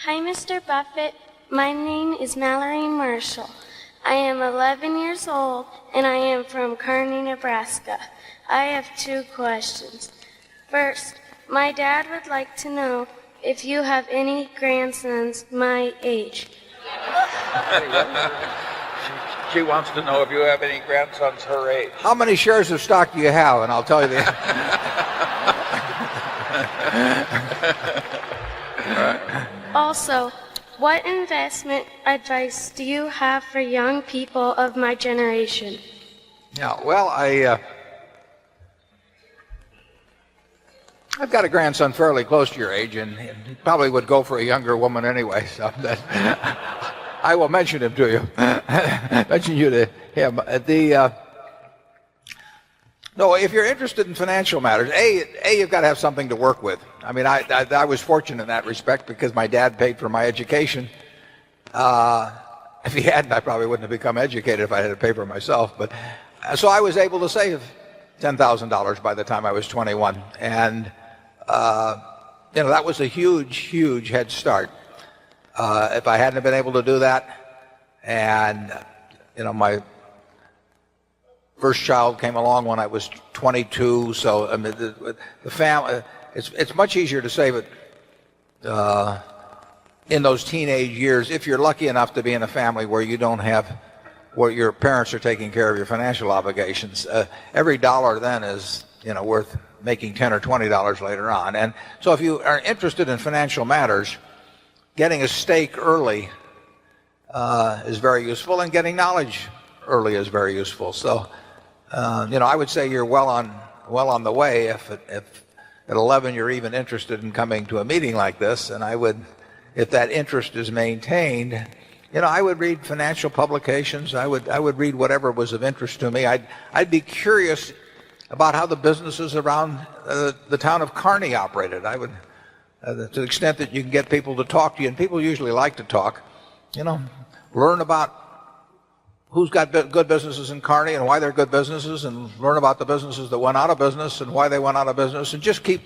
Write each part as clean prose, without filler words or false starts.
Hi, Mr. Buffett. My name is Mallory Marshall. I am 11 years old, and I am from Kearney, Nebraska. I have 2 questions. First, my dad would like to know if you have any grandsons my age. She wants to know if you have any grandsons her age. How many shares of stock do you have? And I'll tell you the Also, what investment advice do you have for young people of my generation? Yeah, well, I've got a grandson fairly close to your age, and he probably would go for a younger woman anyway. So that I will mention him to you. Mention you to him. No, if you're interested in financial matters, you've got to have something to work with. I mean, I was fortunate in that respect because my dad paid for my education. If he hadn't, I probably wouldn't have become educated if I had to pay for myself. But so I was able to save $10,000 by the time I was 21, and that was a huge head start. If I hadn't been able to do that, and my first child came along when I was 22, so I mean, the family, it's much easier to save it in those teenage years if you're lucky enough to be in a family where you don't have, where your parents are taking care of your financial obligations. Every dollar then is worth making $10 or $20 later on. And so if you are interested in financial matters, getting a stake early is very useful, and getting knowledge early is very useful. So I would say you're well on the way if at 11 you're even interested in coming to a meeting like this. And I would, if that interest is maintained, I would read financial publications. I would read whatever was of interest to me. I'd be curious about how the businesses around the town of Kearney operated. I would, to the extent that you can get people to talk to you, and people usually like to talk, learn about who's got good businesses in Kearney and why they're good businesses, and learn about the businesses that went out of business and why they went out of business, and just keep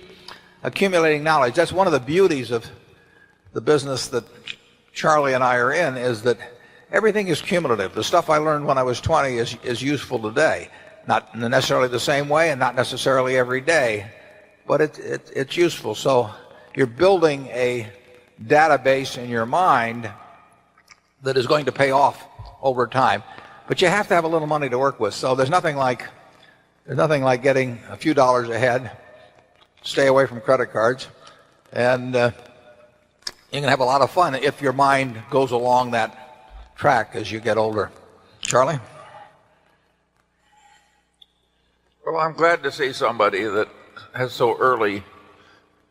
accumulating knowledge. That's one of the beauties of the business that Charlie and I are in, is that everything is cumulative. The stuff I learned when I was 20 is useful today. Not necessarily the same way, and not necessarily every day, but it's useful. So you're building a database in your mind that is going to pay off over time. But you have to have a little money to work with. So there's nothing like getting a few dollars ahead. Stay away from credit cards, and you can have a lot of fun if your mind goes along that track as you get older. Charlie? Well, I'm glad to see somebody that has so early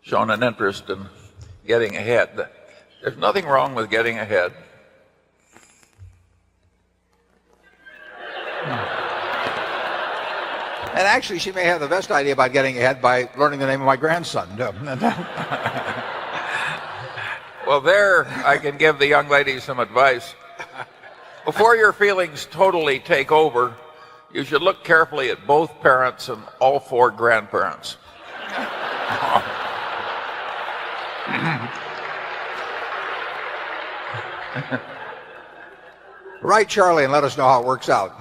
shown an interest in getting ahead. There's nothing wrong with getting ahead. And actually, she may have the best idea about getting ahead by learning the name of my grandson. Well, there I can give the young lady some advice. Before your feelings totally take over, you should look carefully at both parents and all 4 grandparents. Write Charlie and let us know how it works out.